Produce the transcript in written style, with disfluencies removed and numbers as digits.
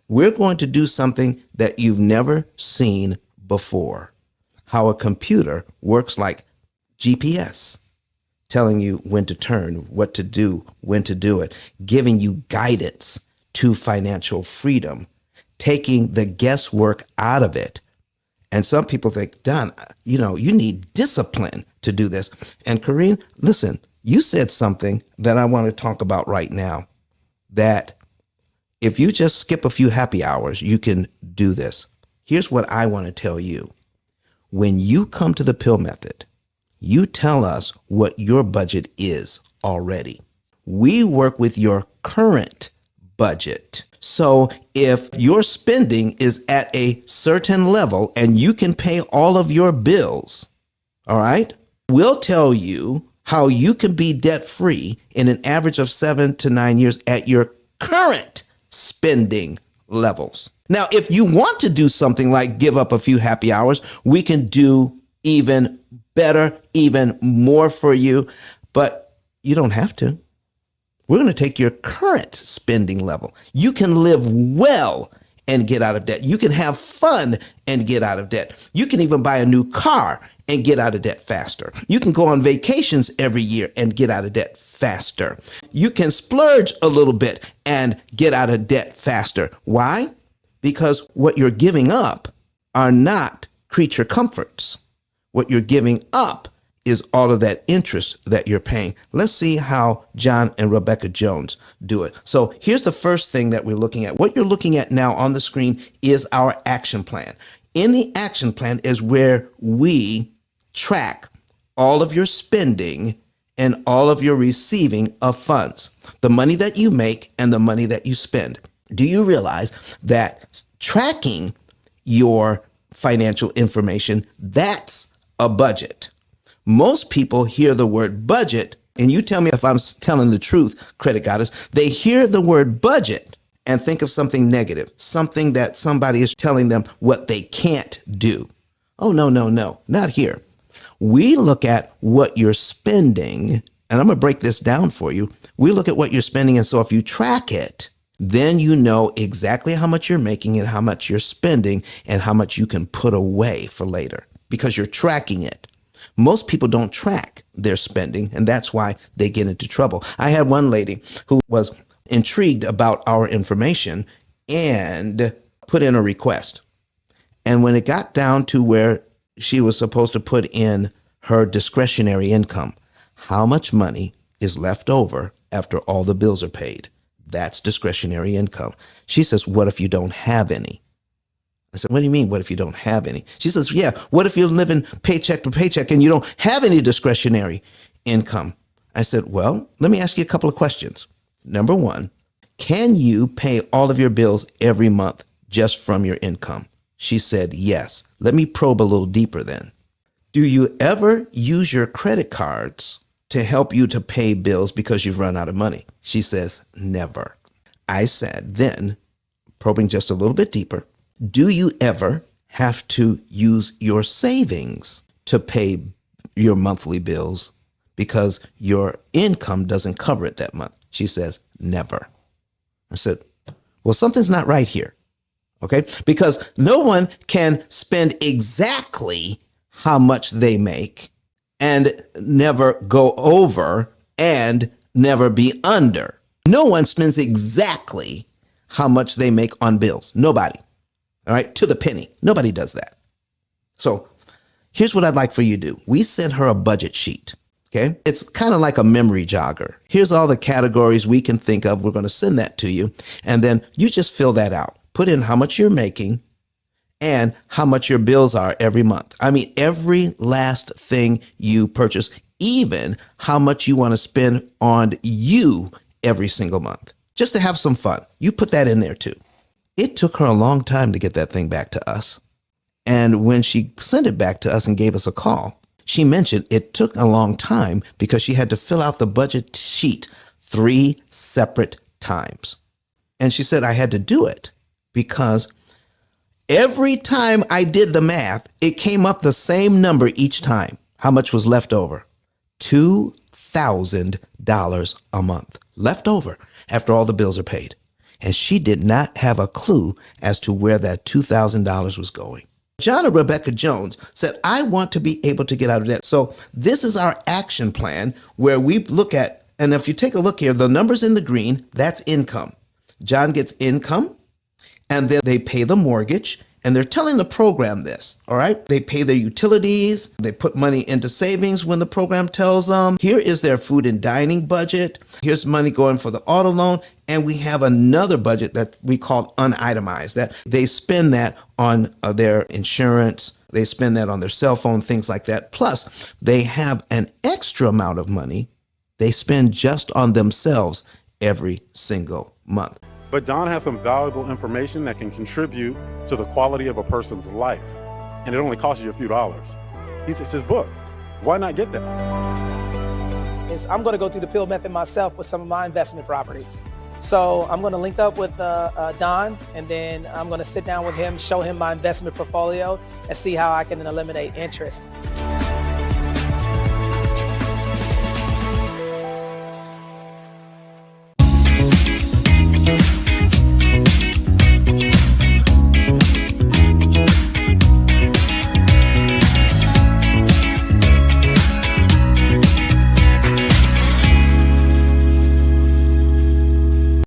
We're going to do something that you've never seen before. How a computer works like GPS, telling you when to turn, what to do, when to do it, giving you guidance to financial freedom, taking the guesswork out of it. And some people think, Don, you need discipline to do this. And Corrine, listen, you said something that I want to talk about right now, that if you just skip a few happy hours, you can do this. Here's what I want to tell you. When you come to the P.I.L.L method, you tell us what your budget is already. We work with your current budget. So if your spending is at a certain level and you can pay all of your bills, all right, we'll tell you how you can be debt-free in an average of 7 to 9 years at your current spending levels. Now, if you want to do something like give up a few happy hours, we can do even better, even more for you, but you don't have to. We're going to take your current spending level. You can live well and get out of debt. You can have fun and get out of debt. You can even buy a new car and get out of debt faster. You can go on vacations every year and get out of debt faster. You can splurge a little bit and get out of debt faster. Why? Because what you're giving up are not creature comforts. What you're giving up is all of that interest that you're paying. Let's see how John and Rebecca Jones do it. So here's the first thing that we're looking at. What you're looking at now on the screen is our action plan. In the action plan is where we track all of your spending and all of your receiving of funds, the money that you make and the money that you spend. Do you realize that tracking your financial information, that's a budget? Most people hear the word budget, and you tell me if I'm telling the truth, Credit Goddess, they hear the word budget and think of something negative, something that somebody is telling them what they can't do. Oh, no, not here. We look at what you're spending, and I'm going to break this down for you. We look at what you're spending, and so if you track it, then you know exactly how much you're making and how much you're spending and how much you can put away for later because you're tracking it. Most people don't track their spending, and that's why they get into trouble. I had one lady who was intrigued about our information and put in a request. And when it got down to where she was supposed to put in her discretionary income, how much money is left over after all the bills are paid? That's discretionary income. She says, what if you don't have any? I said, what do you mean, what if you don't have any? She says, yeah, what if you're living paycheck to paycheck and you don't have any discretionary income? I said, well, let me ask you a couple of questions. Number one, can you pay all of your bills every month just from your income? She said, yes. Let me probe a little deeper then. Do you ever use your credit cards to help you to pay bills because you've run out of money? She says, never. I said, then, probing just a little bit deeper, do you ever have to use your savings to pay your monthly bills because your income doesn't cover it that month? She says, never. I said, well, something's not right here, okay? Because no one can spend exactly how much they make and never go over and never be under. No one spends exactly how much they make on bills. Nobody. All right, to the penny. Nobody does that. So here's what I'd like for you to do. We sent her a budget sheet, okay? It's kind of like a memory jogger. Here's all the categories we can think of. We're going to send that to you. And then you just fill that out. Put in how much you're making and how much your bills are every month. I mean, every last thing you purchase, even how much you want to spend on you every single month, just to have some fun. You put that in there too. It took her a long time to get that thing back to us. And when she sent it back to us and gave us a call, she mentioned it took a long time because she had to fill out the budget sheet 3 separate times. And she said, I had to do it because every time I did the math, it came up the same number each time. How much was left over? $2,000 a month left over after all the bills are paid. and she did not have a clue as to where that $2,000 was going. John and Rebecca Jones said, I want to be able to get out of debt. So this is our action plan where we look at, and if you take a look here, the numbers in the green, that's income. John gets income, and then they pay the mortgage, and they're telling the program this, all right? They pay their utilities, they put money into savings when the program tells them. Here is their food and dining budget. Here's money going for the auto loan. And we have another budget that we call unitemized, that they spend that on their insurance, they spend that on their cell phone, things like that. Plus, they have an extra amount of money they spend just on themselves every single month. But Don has some valuable information that can contribute to the quality of a person's life. And it only costs you a few dollars. It's his book. Why not get that? I'm going to go through the P.I.L.L method myself with some of my investment properties. So I'm going to link up with Don, and then I'm going to sit down with him, show him my investment portfolio, and see how I can eliminate interest.